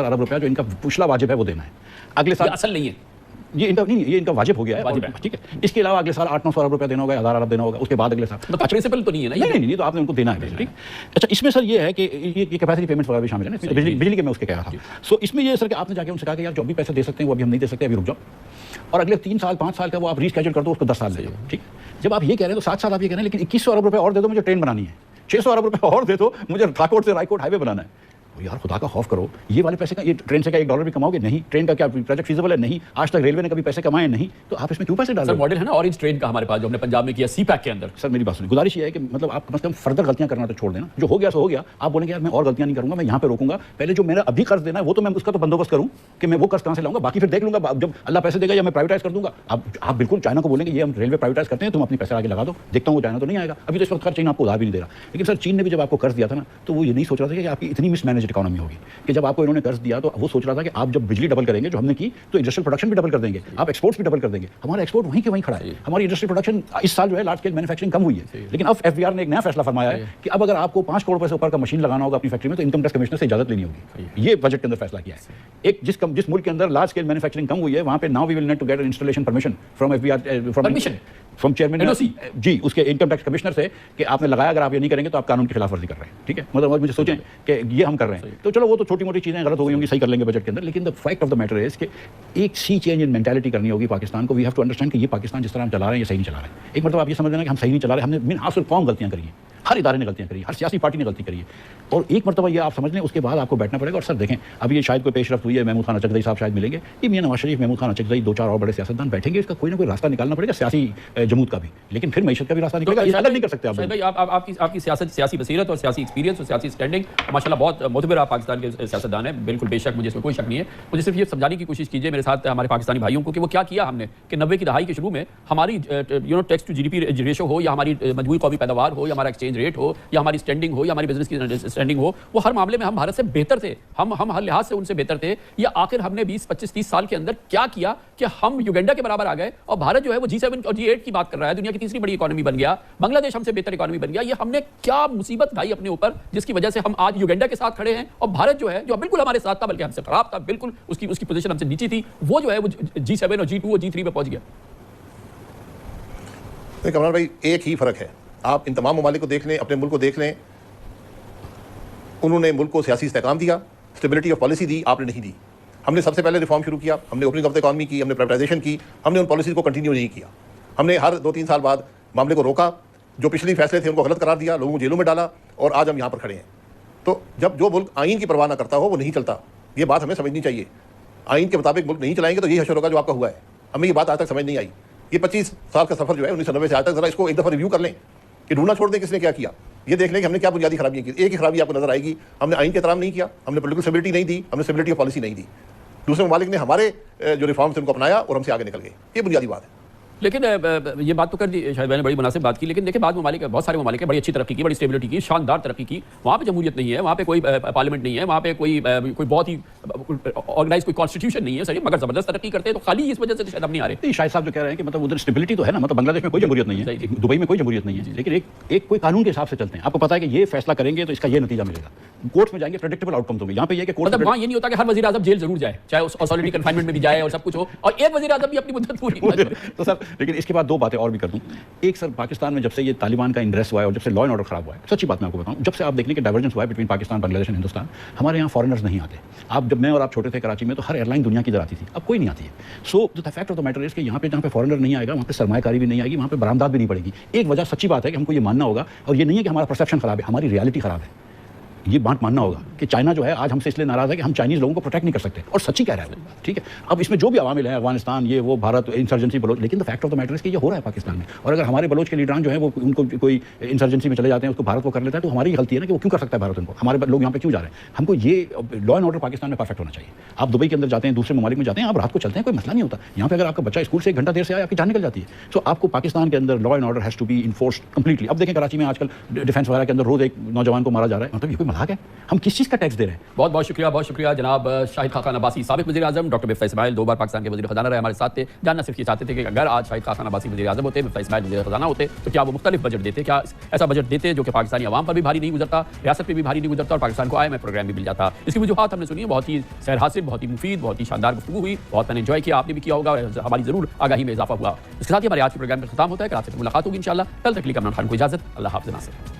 70 अरब रुपया जो इनका पिछला वाजिब है वो देना है। अगले साल असल नहीं है, ये इनका नहीं, ये इनका वाजिब हो गया है, ठीक है। इसके अलावा अगले साल 800-900 अरब रुपया देना होगा, 1000 अरब देना होगा, उसके बाद अगले साल मतलब प्रिंसिपल तो नहीं है ना? नहीं, तो आपने उनको देना है, ठीक। अच्छा, इसमें सर ये है कि ये कैपेसिटी पेमेंट्स वगैरह भी शामिल है ना, बिजली के मैं उसके कह रहा था। सो इसमें ये सर कि आपने जाके उनसे कहा कि यार जो भी पैसे दे सकते हैं वो अभी हम नहीं दे सकते, अभी रुक जाओ, और अगले 3 साल 5 साल का वो आप रीस्केड्यूल कर दो, उसको 10 साल ले जाओ, ठीक। जब आप ये कह रहे हैं तो 7 साल आप ये कह रहे हैं लेकिन 2100 अरब रुपये और दे दो, मुझे ट्रेन बनानी है, 600 अरब रुपये और दे दो, मुझे ठाकुर से रायकोट हाईवे बनाना है। यार खुदा का खौफ करो, ये वाले पैसे का, ये ट्रेन से का $1 भी कमाओगे नहीं, ट्रेन का क्या प्रोजेक्ट फीजिबल है नहीं, आज तक रेलवे ने कभी पैसे कमाए नहीं, तो आप इसमें क्यों पैसे डाल रहे हो? सर मॉडल है ना ऑरेंज ट्रेन का हमारे पास, जो हमने पंजाब में किया सीपैक के अंदर। सर मेरी बात सुनिए, गुजारिश ये है कि मतलब आप कम से कम फर्दर गलतियां करना तो छोड़ देना, जो हो गया सो हो गया। आप बोलेंगे यार मैं और गलतियां नहीं करूंगा, मैं यहाँ पे रोकूंगा, पहले जो मेरा अभी कर्ज देना है वो तो मैं उसका तो बंदोबस्त करूँ कि मैं वो कर्ज कहाँ से लाऊंगा, बाकी फिर देख लूंगा, जब अल्लाह पैसे देगा या मैं प्राइवेटाइज कर दूंगा। आप बिल्कुल चाइना को बोलेंगे ये हम रेलवे प्राइवेटाइज करते हैं, तुम अपनी पैसे आगे लगा दो, देखता हूँ चाइना तो नहीं आएगा। अभी तो इस वक्त चीन आपको उधार भी नहीं दे रहा, लेकिन सर चीन ने भी जब आपको कर्ज दिया था ना, तो वो ये नहीं सोच रहा था कि आपकी इतनी मिसमैनेज्ड इकोनॉमी होगी, कि जब आपको इन्होंने कर्ज दिया तो वो सोच रहा था कि आप जब बिजली डबल करेंगे, जो हमने की, तो इंडस्ट्रियल प्रोडक्शन भी डबल कर देंगे, आप एक्सपोर्ट्स भी डबल कर देंगे। हमारा एक्सपोर्ट वहीं के वहीं खड़ा है, हमारी इंडस्ट्रियल प्रोडक्शन इस साल जो है लार्ज स्केल मैन्युफैक्चरिंग कम हुई है, लेकिन अब एफबीआर ने एक नया फैसला फरमाया है कि अब अगर आपको 5 करोड़ रुपए से ऊपर का मशीन लगाना होगा अपनी फैक्ट्री में तो इनकम टैक्स कमिश्नर से इजाजत लेनी होगी। ये बजट के अंदर फैसला किया है। एक जिस मुल्क के अंदर लार्ज स्केल मैन्युफैक्चरिंग कम हुई है वहां पे now we will need to get an installation permission from FBR, from chairman ji, उसके इनकम टैक्स कमिश्नर से कि आपने लगाया, अगर आप ये नहीं करेंगे तो आप कानून की खिलाफवर्जी कर रहे हैं, ठीक है। मतलब मुझे सोचें कि ये हम कर रहे हैं, तो चलो वो तो छोटी मोटी चीजें गलत हो गई होंगी, सही कर लेंगे बजट के अंदर, लेकिन the fact of the matter is कि एक सी चेंज इन मेंटालिटी करनी होगी पाकिस्तान को। वी हैव टू अंडरस्टैंड कि ये पाकिस्तान जिस तरह हम चला रहे हैं ये सही नहीं चला रहे हैं। एक मतलब आप ये समझ लेना कि हम सही नहीं चला रहे, हमने मिन हासिल कौम गलतियां करी हैं, हर इदारे ने गलतियां करी, हर सियासी पार्टी ने गलती करी है, और एक मरतबा ये आप समझ लें, उसके बाद आपको बैठना पड़ेगा। और सर देखें, अब ये शायद कोई पेशरफ्त हुई है, महमूद खान अचकज़ई साहब शायद मिलेंगे, ये मियां नवाज शरीफ, महमूद खान अचकज़ई, 2-4 और बड़े सियासतदान बैठेंगे, इसका कोई ना कोई रास्ता निकालना पड़ेगा, सियासी जमूद का भी, लेकिन फिर मैशत का भी रास्ता निकलेगा। ये अलग नहीं कर सकते आप भाई। आपकी सियासी बसीरत और सियासी एक्सपीरियंस और सियासी स्टैंडिंग माशाल्लाह बहुत मोतबर आप पाकिस्तान के सियासतदान हैं, बिल्कुल बेशक, मुझे इसमें कोई शक नहीं है। मुझे सिर्फ ये समझाने की कोशिश कीजिए मेरे साथ हमारे पाकिस्तानी भाइयों को कि वो क्या किया हमने कि 90 की दहाई के शुरू में हमारी टैक्स टू जीडीपी रेशो हो, या हमारी मजमूई कौमी पैदावार हो, या हमारा एक्सचेंज रेट हो, या हमारी स्टैंडिंग हो, या हमारी बिजनेस की स्टैंडिंग हो, वो हर मामले में हम भारत से बेहतर थे, हम हर लिहाज से उनसे बेहतर थे। या आखिर हमने 20-25-30 साल के अंदर क्या किया कि हम युगांडा के बराबर आ गए, और भारत जो है वो G7 और G8 की बात कर रहा है, दुनिया की तीसरी बड़ी इकोनॉमी बन गया, बांग्लादेश हमसे बेहतर इकोनॉमी बन गया। ये हमने क्या मुसीबत ढाई अपने ऊपर, जिसकी वजह से हम आज युगांडा के साथ खड़े हैं, और भारत जो है जो बिल्कुल हमारे साथ था बल्कि हमसे खराब था, बिल्कुल उसकी पोजीशन हमसे नीची थी, वो जो है वो G7 और G2 और G3 पे पहुंच गया। कमरान भाई, एक ही फर्क है, आप इन तमाम ममालिक को देख लें, अपने मुल्क को देख लें, उन्होंने मुल्क को सियासी इस्तेहकाम दिया, स्टेबिलिटी ऑफ पॉलिसी दी, आपने नहीं दी। हमने सबसे पहले रिफॉर्म शुरू किया, हमने ओपनिंग ऑफ द इकॉनमी की, हमने प्राइवेटाइजेशन की, हमने उन पॉलिसीज को कंटिन्यू नहीं किया। हमने हर 2-3 साल बाद मामले को रोका, जो पिछले फैसले थे उनको गलत करार दिया, लोगों को जेलों में डाला, और आज हम यहाँ पर खड़े हैं। तो जब जो मुल्क आइन की परवाह ना करता हो वो नहीं चलता, ये बात हमें समझनी चाहिए। आइन के मुताबिक मुल्क नहीं चलाएंगे तो यही हशर होगा जो आपका हुआ है। हमें ये बात आज तक समझ नहीं आई। ये 25 साल का सफर जो है 1990 से आज तक, जरा इसको एक दफ़ा रिव्यू कर लें कि ढूंढना छोड़ दें किसने क्या किया। ये देख लें कि हमने क्या बुनियादी खराबियां की। एक ही खराबी आपको नजर आएगी, हमने आइन के एहतराम नहीं किया, हमने पॉलिटिकल स्टेबिलिटी नहीं दी, हमने स्टेबिलिटी ऑफ पॉलिसी नहीं दी। दूसरे ममालिक ने हमारे जो रिफॉर्म्स थे उनको अपनाया और हमसे आगे निकल गए। ये बुनियादी बात है। लेकिन ये बात तो कर दी शायद मैंने, बड़ी मुनासिब बात की, लेकिन देखिए बाद ममालिक, बहुत सारे ममालिक बड़ी अच्छी तरक्की की, बड़ी स्टेबिलिटी की, शानदार तरक्की की। वहाँ पे जमहूरियत नहीं है, वहाँ पे कोई पार्लियामेंट नहीं है, वहाँ पे कोई बहुत ही ऑर्गेनाइज कोई कॉन्स्टिट्यूशन नहीं है सर, मगर जबरदस्त तरक्की करते हैं। तो खाली इस वजह से शायद हम नहीं आ रहे। शायद साहब जो कह रहे हैं कि मतलब उधर स्टेबिलिटी तो है ना, मतलब बांग्लादेश में कोई जमहूरियत नहीं है, दुबई में कोई जमहूरियत नहीं है, लेकिन एक कोई कानून के हिसाब से चलते हैं। आपको पता है कि ये फैसला करेंगे तो इसका ये नतीजा मिलेगा, कोर्ट में जाएंगे, प्रेडिक्टेबल आउटकम होंगे। यहाँ पे ये कि कोर्ट, मतलब वहाँ ये नहीं होता कि हर वज़ीर आज़म जेल जरूर जाए, चाहे उस सॉलिटरी कन्फाइनमेंट में भी जाए और सब कुछ हो, और एक वज़ीर आज़म भी अपनी मुद्दत पूरी। तो सर लेकिन इसके बाद 2 बातें और भी कर दूं। एक सर, पाकिस्तान में जब से ये तालिबान का इंटरेस्ट हुआ है और जब से लॉ एंड ऑर्डर खराब हुआ है, सच्ची बात मैं आपको बताऊं, जब से आप देखने के डाइवर्जेंस हुआ है बिटवीन पाकिस्तान, बांग्लादेश एंड हिंदुस्तान, हमारे यहाँ फॉरेनर्स नहीं आते। आप जब मैं और आप छोटे थे कराची में, तो हर एयरलाइन दुनिया की इधर आती थी, अब कोई नहीं आती है। So the fact of the matter is कि यहाँ पे जहाँ पे फॉरेनर नहीं आएगा वहाँ पे सरमायाकारी भी नहीं आएगी, वहाँ पे बरामदात भी नहीं पड़ेगी। एक वजह सच्ची बात है कि हमको ये मानना होगा, और ये नहीं है कि हमारा परसेप्शन खराब है, हमारी रियलिटी खराब है। ये बात मानना होगा कि चाइना जो है आज हमसे इसलिए नाराज है कि हम चाइनीज लोगों को प्रोटेक्ट नहीं कर सकते, और सच्ची कह रहा है, ठीक है। अब इसमें जो भी अवामिल है, अफगानिस्तान, ये वो, भारत, इंसर्जेंसी, बलोच, लेकिन the fact of the matter is कि ये हो रहा है पाकिस्तान में। और अगर हमारे बलोच के लीडरान जो है वो उनको कोई इंसर्जेंसी में चले जाते हैं, उसको भारत को कर लेता है, तो हमारी गलती है ना कि वो क्यों कर सकता है भारत उनको, हमारे लोग यहाँ पे क्यों जा रहे हैं। हमको ये लॉ एंड ऑर्डर पाकिस्तान में परफेक्ट होना चाहिए। आप दुबई के अंदर जाते हैं, दूसरे ममालिक में जाते हैं, आप रात को चलते हैं, कोई मसला नहीं होता। यहाँ पे अगर आपका बच्चा स्कूल से 1 घंटा देर से आए, आपकी जान निकल जाती है। सो आपको पाकिस्तान के अंदर law and order has to be enforced completely. अब देखें कराची में आजकल डिफेंस वगैरह के अंदर रोज एक नौजवान को मारा जा रहा है, मतलब ये कोई मजाक है? हम किस चीज़ का टैक्स दे रहे हैं? बहुत बहुत शुक्रिया जनाब शाहिद खान अब्बासी साबिक वज़ीर आज़म डॉक्टर मिफ्ता इस्माइल 2 बार पाकिस्तान के वज़ीर ख़जाना रहे हमारे साथ थे। जानना सिर्फ ये चाहते थे कि अगर आज शाहिद खान अब्बासी वज़ीर आज़म होते, मिफ्ता इस्माइल वज़ीर ख़जाना होते, तो क्या वो मुख्तलिफ बजट देते? क्या ऐसा बजट देते जो कि पाकिस्तानी अवाम पर भी भारी नहीं गुजरता, रियासत पर भी भारी नहीं गुजरता और पाकिस्तान को IMF प्रोग्राम भी मिल जाता? इसकी वजूहत हमने सुनी, बहुत ही सैर हासिल, बहुत ही मुफीद, बहुत ही शानदार गुफ्तगू हुई, बहुत मैंने एंजॉय किया, आपने भी किया होगा और हमारी ज़रूर आगाही में इजाफा हुआ। इसके साथ ही हमारे आज के प्रोग्राम का खत्म होता है। कल आपसे मुलाकात होगी इंशाल्लाह। कल तक के लिए इमरान खान को इजाज़त। अल्लाह हाफ़िज़ Nasir.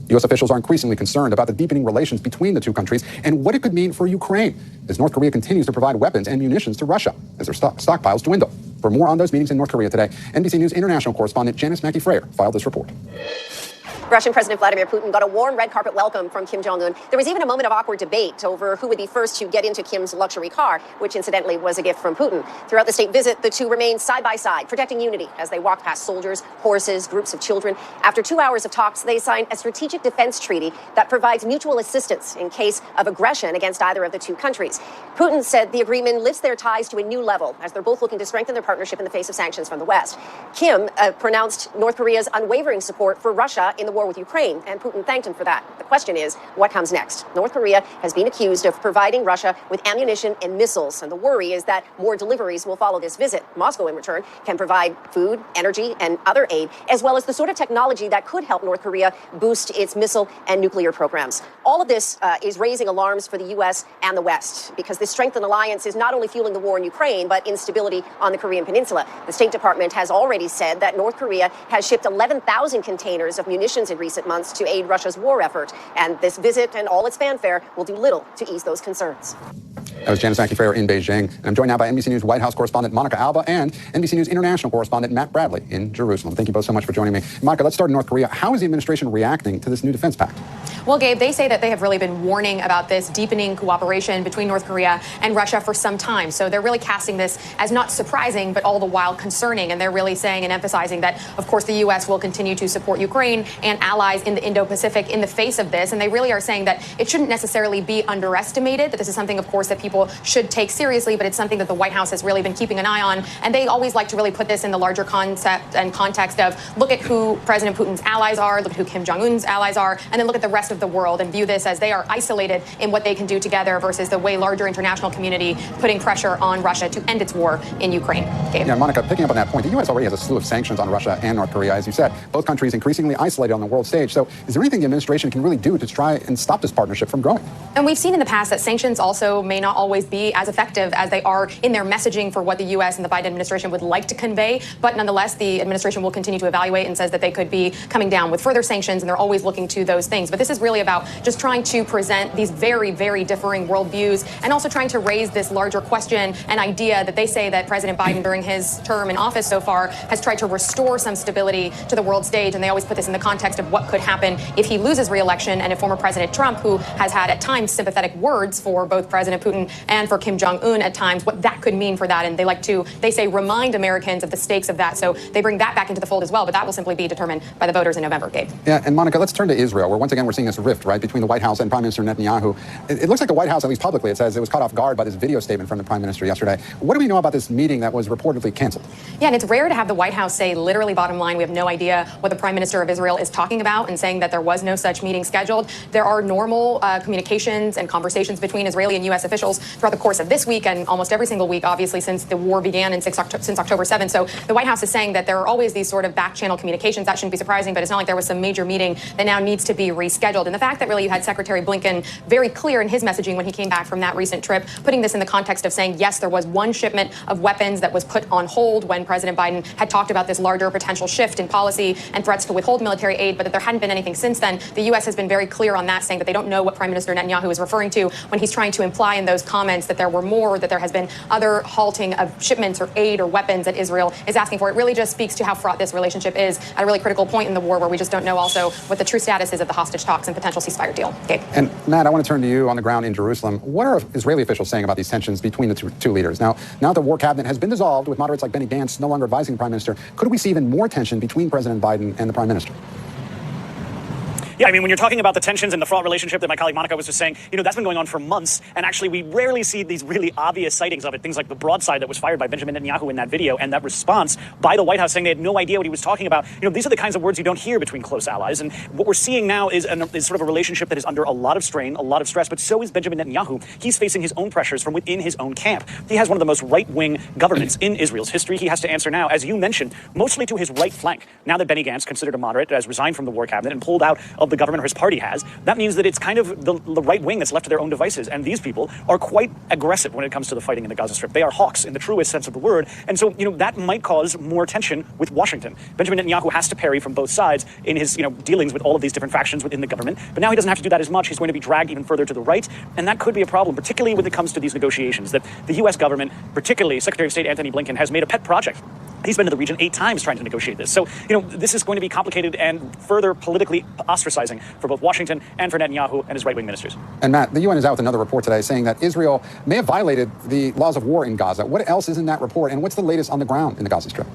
U.S. officials are increasingly concerned about the deepening relations between the two countries and what it could mean for Ukraine as North Korea continues to provide weapons and munitions to Russia as their stockpiles dwindle. For more on those meetings in North Korea today, NBC News international correspondent Janice Mackey-Freyer filed this report. Russian President Vladimir Putin got a warm red carpet welcome from Kim Jong-un. There was even a moment of awkward debate over who would be first to get into Kim's luxury car, which incidentally was a gift from Putin. Throughout the state visit, the two remained side by side, protecting unity as they walked past soldiers, horses, groups of children. After 2 hours of talks, they signed a strategic defense treaty that provides mutual assistance in case of aggression against either of the two countries. Putin said the agreement lifts their ties to a new level as they're both looking to strengthen their partnership in the face of sanctions from the West. Kim pronounced North Korea's unwavering support for Russia in the war with Ukraine, and Putin thanked him for that. The question is, what comes next? North Korea has been accused of providing Russia with ammunition and missiles, and the worry is that more deliveries will follow this visit. Moscow, in return, can provide food, energy, and other aid, as well as the sort of technology that could help North Korea boost its missile and nuclear programs. All of this is raising alarms for the U.S. and the West, because this strengthened alliance is not only fueling the war in Ukraine, but instability on the Korean Peninsula. The State Department has already said that North Korea has shipped 11,000 containers of munitions in recent months to aid Russia's war effort, and this visit and all its fanfare will do little to ease those concerns. That was Janice Mackey-Freyer in Beijing. And I'm joined now by NBC News White House correspondent Monica Alba and NBC News international correspondent Matt Bradley in Jerusalem. Thank you both so much for joining me. Monica, let's start in North Korea. How is the administration reacting to this new defense pact? Well, Gabe, they say that they have really been warning about this deepening cooperation between North Korea and Russia for some time. So they're really casting this as not surprising, but all the while concerning. And they're really saying and emphasizing that, of course, the U.S. will continue to support Ukraine and allies in the Indo-Pacific in the face of this. And they really are saying that it shouldn't necessarily be underestimated, that this is something, of course, that people should take seriously, but it's something that the White House has really been keeping an eye on. And they always like to really put this in the larger concept and context of look at who President Putin's allies are, look at who Kim Jong-un's allies are, and then look at the rest of the world and view this as they are isolated in what they can do together versus the way larger international community putting pressure on Russia to end its war in Ukraine. Gabe. Yeah, Monica, picking up on that point, the U.S. already has a slew of sanctions on Russia and North Korea, as you said. Both countries increasingly isolated on the world stage. So is there anything the administration can really do to try and stop this partnership from growing? And we've seen in the past that sanctions also may not always be as effective as they are in their messaging for what the U.S. and the Biden administration would like to convey. But nonetheless, the administration will continue to evaluate and says that they could be coming down with further sanctions, and they're always looking to those things. But this is really about just trying to present these very, very differing worldviews and also trying to raise this larger question and idea that they say that President Biden during his term in office so far has tried to restore some stability to the world stage. And they always put this in the context of what could happen if he loses re-election and if former President Trump, who has had at times sympathetic words for both President Putin and for Kim Jong-un at times, what that could mean for that. And they like to, they say, remind Americans of the stakes of that. So they bring that back into the fold as well. But that will simply be determined by the voters in November, Gabe. Yeah, and Monica, let's turn to Israel, where once again we're seeing this rift, right, between the White House and Prime Minister Netanyahu. It looks like the White House, at least publicly, it says it was caught off guard by this video statement from the Prime Minister yesterday. What do we know about this meeting that was reportedly canceled? Yeah, and it's rare to have the White House say literally bottom line, we have no idea what the Prime Minister of Israel is talking about and saying that there was no such meeting scheduled. There are normal communications and conversations between Israeli and U.S. officials throughout the course of this week and almost every single week, obviously, since the war began and since October 7th. So the White House is saying that there are always these sort of back-channel communications. That shouldn't be surprising, but it's not like there was some major meeting that now needs to be rescheduled. And the fact that really you had Secretary Blinken very clear in his messaging when he came back from that recent trip, putting this in the context of saying, yes, there was one shipment of weapons that was put on hold when President Biden had talked about this larger potential shift in policy and threats to withhold military aid, but that there hadn't been anything since then. The U.S. has been very clear on that, saying that they don't know what Prime Minister Netanyahu is referring to when he's trying to imply in those comments that there were more, that there has been other halting of shipments or aid or weapons that Israel is asking for. It really just speaks to how fraught this relationship is at a really critical point in the war where we just don't know also what the true status is of the hostage talks and potential ceasefire deal. Gabe. And Matt, I want to turn to you on the ground in Jerusalem. What are Israeli officials saying about these tensions between the two leaders? Now that the war cabinet has been dissolved with moderates like Benny Gantz no longer advising the Prime Minister, could we see even more tension between President Biden and the Prime Minister? Yeah, I mean, when you're talking about the tensions and the fraught relationship that my colleague Monica was just saying, that's been going on for months, and actually we rarely see these really obvious sightings of it, things like the broadside that was fired by Benjamin Netanyahu in that video, and that response by the White House saying they had no idea what he was talking about. These are the kinds of words you don't hear between close allies, and what we're seeing now is sort of a relationship that is under a lot of strain, a lot of stress, but so is Benjamin Netanyahu. He's facing his own pressures from within his own camp. He has one of the most right-wing governments in Israel's history. He has to answer now, as you mentioned, mostly to his right flank. Now that Benny Gantz, considered a moderate, has resigned from the war cabinet and pulled out of the government, or his party has, that means that it's kind of the right wing that's left to their own devices. And these people are quite aggressive when it comes to the fighting in the Gaza Strip. They are hawks in the truest sense of the word. And so, that might cause more tension with Washington. Benjamin Netanyahu has to parry from both sides in his, dealings with all of these different factions within the government. But now he doesn't have to do that as much. He's going to be dragged even further to the right. And that could be a problem, particularly when it comes to these negotiations, that the U.S. government, particularly Secretary of State Antony Blinken, has made a pet project. He's been to the region 8 times trying to negotiate this. So, this is going to be complicated and further politically ostracizing for both Washington and for Netanyahu and his right-wing ministers. And Matt, the UN is out with another report today saying that Israel may have violated the laws of war in Gaza. What else is in that report, and what's the latest on the ground in the Gaza Strip?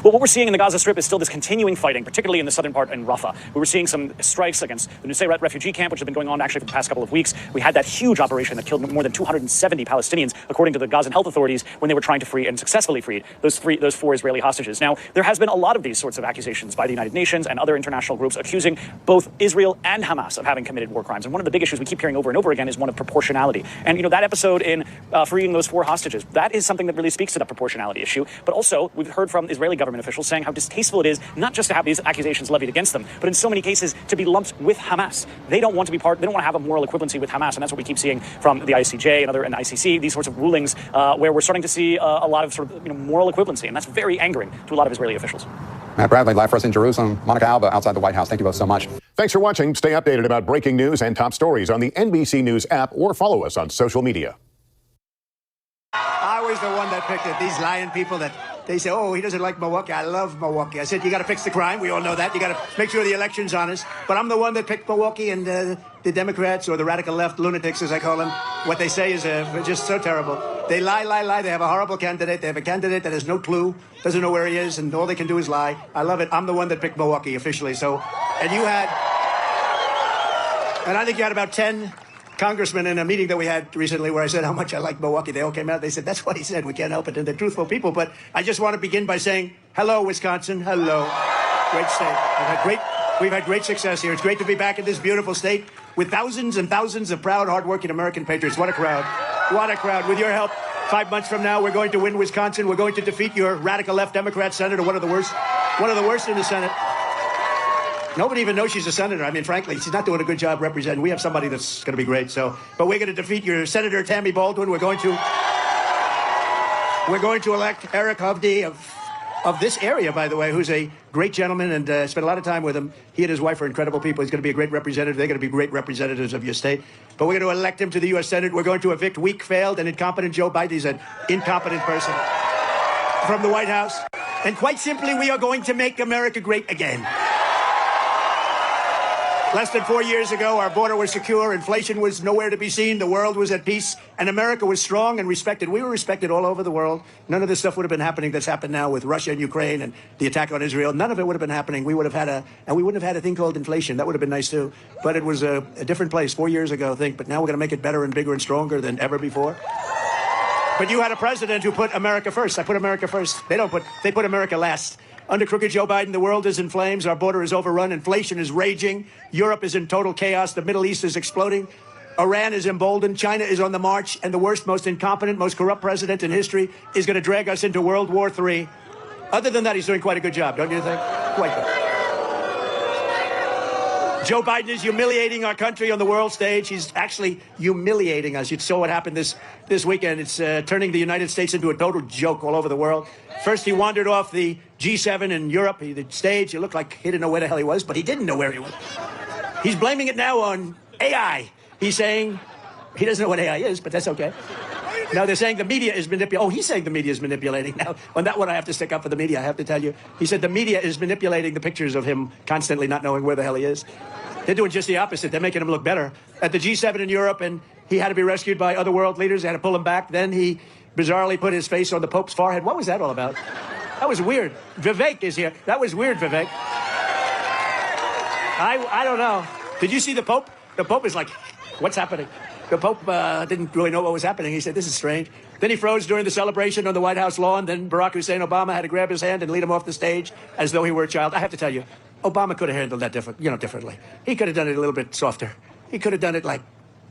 Well, what we're seeing in the Gaza Strip is still this continuing fighting, particularly in the southern part in Rafah. We were seeing some strikes against the Nusayrat refugee camp, which has been going on actually for the past couple of weeks. We had that huge operation that killed more than 270 Palestinians, according to the Gazan health authorities, when they were trying to free and successfully freed those 4 Israeli hostages. Now, there has been a lot of these sorts of accusations by the United Nations and other international groups accusing both Israel and Hamas of having committed war crimes. And one of the big issues we keep hearing over and over again is one of proportionality. And, that episode in freeing those 4 hostages, that is something that really speaks to that proportionality issue. But also, we've heard from Israeli government officials saying how distasteful it is not just to have these accusations levied against them, but in so many cases to be lumped with Hamas. They don't want to be they don't want to have a moral equivalency with Hamas, and that's what we keep seeing from the ICJ and ICC, these sorts of rulings where we're starting to see a lot of sort of moral equivalency, and that's very angering to a lot of Israeli officials. Matt Bradley, live for us in Jerusalem. Monica Alba, outside the White House. Thank you both so much. Thanks for watching. Stay updated about breaking news and top stories on the NBC News app or follow us on social media. I was the one that picked it. These lying people that they say, oh, he doesn't like Milwaukee. I love Milwaukee. I said, you got to fix the crime. We all know that. You got to make sure the election's honest. But I'm the one that picked Milwaukee, and the Democrats, or the radical left lunatics, as I call them, what they say is just so terrible. They lie. They have a horrible candidate. They have a candidate that has no clue, doesn't know where he is, and all they can do is lie. I love it. I'm the one that picked Milwaukee officially. So, and I think you had about 10 congressmen in a meeting that we had recently where I said how much I like Milwaukee. They all came out. They said, that's what he said. We can't help it. And they're truthful people. But I just want to begin by saying, hello, Wisconsin. Hello. Great state. We've had great success here. It's great to be back in this beautiful state with thousands and thousands of proud, hardworking American patriots. What a crowd. What a crowd. With your help, 5 months from now, we're going to win Wisconsin. We're going to defeat your radical left Democrat senator, one of the worst in the Senate. Nobody even knows she's a senator. I mean, frankly, she's not doing a good job representing. We have somebody that's going to be great. But we're going to defeat your Senator Tammy Baldwin. We're going to elect Eric Hovde of this area, by the way, who's a great gentleman, and spent a lot of time with him. He and his wife are incredible people. He's going to be a great representative. They're going to be great representatives of your state. But we're going to elect him to the U.S. Senate. We're going to evict weak, failed, and incompetent Joe Biden. He's an incompetent person from the White House. And quite simply, we are going to make America great again. Less than 4 years ago, our border was secure, inflation was nowhere to be seen, the world was at peace, and America was strong and respected. We were respected all over the world. None of this stuff would have been happening that's happened now with Russia and Ukraine and the attack on Israel. None of it would have been happening. We wouldn't have had a thing called inflation. That would have been nice too. But it was a different place 4 years ago, I think. But now we're going to make it better and bigger and stronger than ever before. But you had a president who put America first. I put America first. They put America last. Under crooked Joe Biden, the world is in flames. Our border is overrun. Inflation is raging. Europe is in total chaos. The Middle East is exploding. Iran is emboldened. China is on the march. And the worst, most incompetent, most corrupt president in history is going to drag us into World War III. Other than that, he's doing quite a good job, don't you think? Quite good. Joe Biden is humiliating our country on the world stage. He's actually humiliating us. You saw what happened this weekend. It's turning the United States into a total joke all over the world. First, he wandered off the G7 in Europe, the stage. It looked like he didn't know where the hell he was, but he didn't know where he was. He's blaming it now on AI. He's saying he doesn't know what AI is, but that's okay. Now they're saying the media is manipulating. Oh, he's saying the media is manipulating. Now, on that one, I have to stick up for the media. I have to tell you. He said the media is manipulating the pictures of him constantly not knowing where the hell he is. They're doing just the opposite. They're making him look better. At the G7 in Europe, and he had to be rescued by other world leaders. They had to pull him back. Then he bizarrely put his face on the Pope's forehead. What was that all about? That was weird. Vivek is here. That was weird, Vivek. I don't know. Did you see the Pope? The Pope is like, what's happening? The Pope didn't really know what was happening. He said, this is strange. Then he froze during the celebration on the White House lawn. Then Barack Hussein Obama had to grab his hand and lead him off the stage as though he were a child. I have to tell you, Obama could have handled that differently. He could have done it a little bit softer. He could have done it like,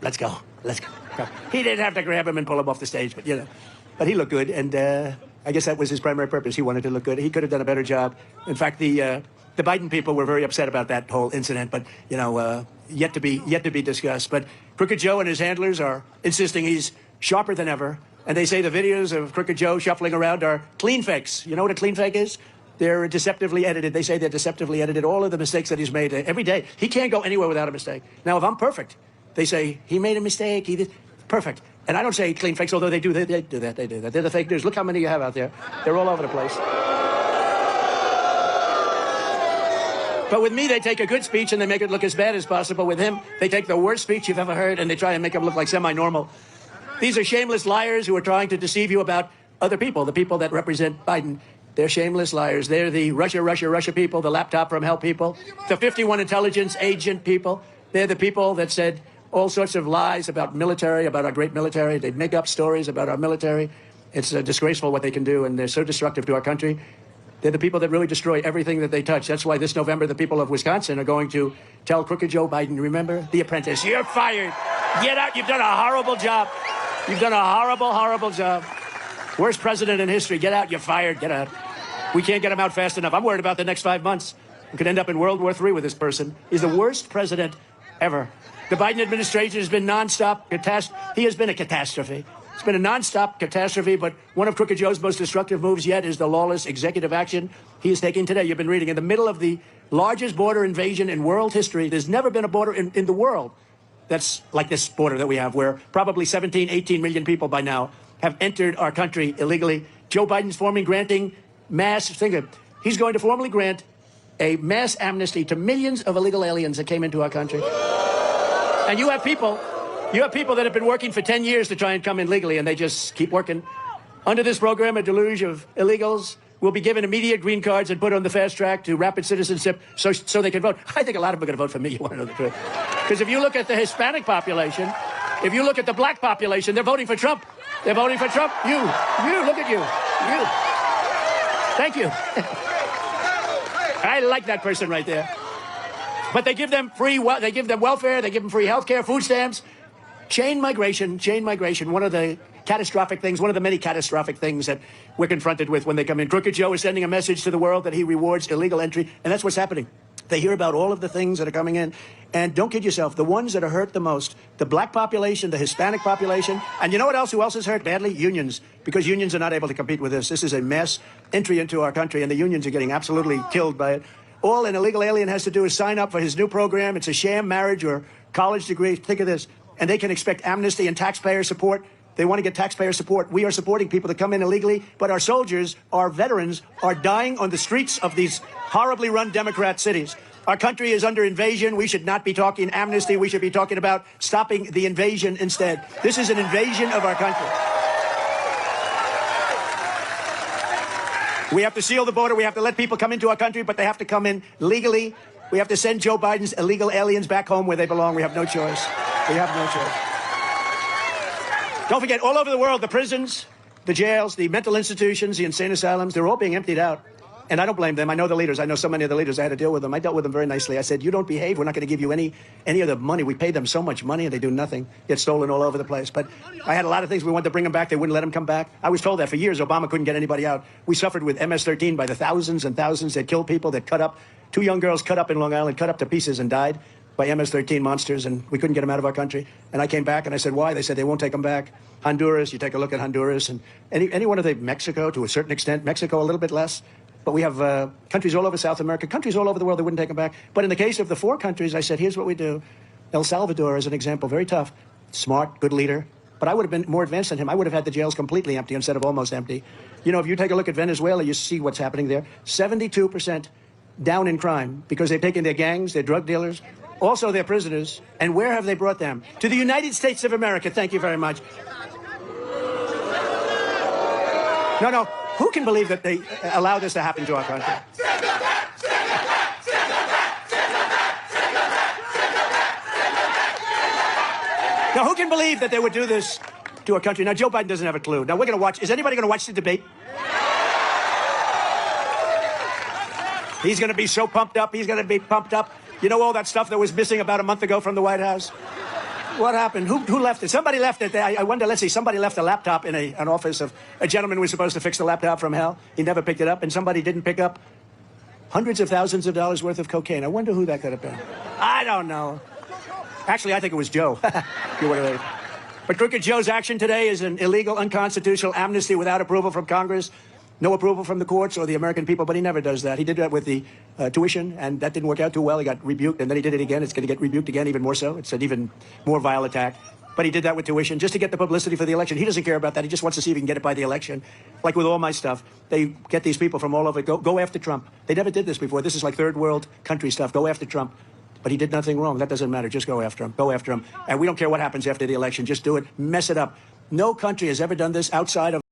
let's go. Go. He didn't have to grab him and pull him off the stage, but he looked good. And I guess that was his primary purpose. He wanted to look good. He could have done a better job. In fact, the Biden people were very upset about that whole incident, but yet to be discussed. But Crooked Joe and his handlers are insisting he's sharper than ever, and they say the videos of Crooked Joe shuffling around are clean fakes. You know what a clean fake is? They're deceptively edited. They say they're deceptively edited. All of the mistakes that he's made every day. He can't go anywhere without a mistake. Now, if I'm perfect, they say he made a mistake. He did perfect. And I don't say clean fakes, although they do. They do that. They do that. They're the fake news. Look how many you have out there. They're all over the place. But with me, they take a good speech and they make it look as bad as possible. With him, they take the worst speech you've ever heard and they try and make him look like semi-normal. These are shameless liars who are trying to deceive you about other people, the people that represent Biden. They're shameless liars. They're the Russia people, the laptop from hell people, the 51 intelligence agent people. They're the people that said all sorts of lies about military, about our great military. They make up stories about our military. It's disgraceful what they can do, and they're so destructive to our country. They're the people that really destroy everything that they touch. That's why this November, the people of Wisconsin are going to tell Crooked Joe Biden, remember, The Apprentice, you're fired. Get out. You've done a horrible job. You've done a horrible, horrible job. Worst president in history. Get out. You're fired. Get out. We can't get him out fast enough. I'm worried about the next 5 months. We could end up in World War III with this person. He's the worst president ever. The Biden administration has been nonstop catastrophe. He has been a catastrophe. It's been a nonstop catastrophe, but one of Crooked Joe's most destructive moves yet is the lawless executive action he is taking today. You've been reading in the middle of the largest border invasion in world history. There's never been a border in the world that's like this border that we have, where probably 17, 18 million people by now have entered our country illegally. Joe Biden's granting he's going to formally grant a mass amnesty to millions of illegal aliens that came into our country. And you have people that have been working for 10 years to try and come in legally, and they just keep working. Under this program, a deluge of illegals will be given immediate green cards and put on the fast track to rapid citizenship so they can vote. I think a lot of them are going to vote for me, you want to know the truth. Because if you look at the Hispanic population, if you look at the black population, they're voting for Trump. They're voting for Trump. You, look at you. You. Thank you. I like that person right there. But they give them they give them welfare, they give them free health care, food stamps. Chain migration, one of the catastrophic things, one of the many catastrophic things that we're confronted with when they come in. Crooked Joe is sending a message to the world that he rewards illegal entry, and that's what's happening. They hear about all of the things that are coming in, and don't kid yourself, the ones that are hurt the most, the black population, the Hispanic population, and you know what else? Who else is hurt badly? Unions, because unions are not able to compete with this. This is a mass entry into our country, and the unions are getting absolutely killed by it. All an illegal alien has to do is sign up for his new program. It's a sham marriage or college degree. Think of this. And they can expect amnesty and taxpayer support. They want to get taxpayer support. We are supporting people that come in illegally, but our soldiers, our veterans, are dying on the streets of these horribly run Democrat cities. Our country is under invasion. We should not be talking amnesty. We should be talking about stopping the invasion instead. This is an invasion of our country. We have to seal the border. We have to let people come into our country, but they have to come in legally. We have to send Joe Biden's illegal aliens back home where they belong. We have no choice. We have no choice. Don't forget, all over the world, the prisons, the jails, the mental institutions, the insane asylums, they're all being emptied out. And I don't blame them. I know the leaders. I know so many of the leaders. I had to deal with them. I dealt with them very nicely. I said, you don't behave, we're not going to give you any of the money. We pay them so much money and they do nothing. Get stolen all over the place. But I had a lot of things. We wanted to bring them back. They wouldn't let them come back. I was told that for years. Obama couldn't get anybody out. We suffered with MS-13 by the thousands and thousands. They'd killed people. They'd cut up. 2 young girls cut up in Long Island, cut up to pieces and died by MS-13 monsters, and we couldn't get them out of our country. And I came back and I said, why? They said they won't take them back. Honduras, you take a look at Honduras, and any one of the Mexico to a certain extent, Mexico a little bit less. But we have countries all over South America, countries all over the world that wouldn't take them back. But in the case of the 4 countries, I said, here's what we do. El Salvador is an example, very tough, smart, good leader. But I would have been more advanced than him. I would have had the jails completely empty instead of almost empty. You know, if you take a look at Venezuela, you see what's happening there. 72% down in crime because they've taken their gangs, their drug dealers, also their prisoners. And where have they brought them? To the United States of America. Thank you very much. No. Who can believe that they allow this to happen to our country? Now, who can believe that they would do this to a country? Now, Joe Biden doesn't have a clue. Now, we're going to watch. Is anybody going to watch the debate? He's going to be so pumped up. He's going to be pumped up. You know all that stuff that was missing about a month ago from the White House? What happened? Who left it? Somebody left it. I wonder, let's see, somebody left a laptop in an office of a gentleman who was supposed to fix the laptop from hell. He never picked it up, and somebody didn't pick up hundreds of thousands of dollars worth of cocaine. I wonder who that could have been. I don't know. Actually, I think it was Joe. But Crooked Joe's action today is an illegal, unconstitutional amnesty without approval from Congress, no approval from the courts or the American people, but he never does that. He did that with the tuition, and that didn't work out too well. He got rebuked, and then he did it again. It's going to get rebuked again, even more so. It's an even more vile attack. But he did that with tuition just to get the publicity for the election. He doesn't care about that. He just wants to see if he can get it by the election. Like with all my stuff, they get these people from all over. Go after Trump. They never did this before. This is like third world country stuff. Go after Trump. But he did nothing wrong. That doesn't matter. Just go after him. Go after him. And we don't care what happens after the election. Just do it. Mess it up. No country has ever done this outside of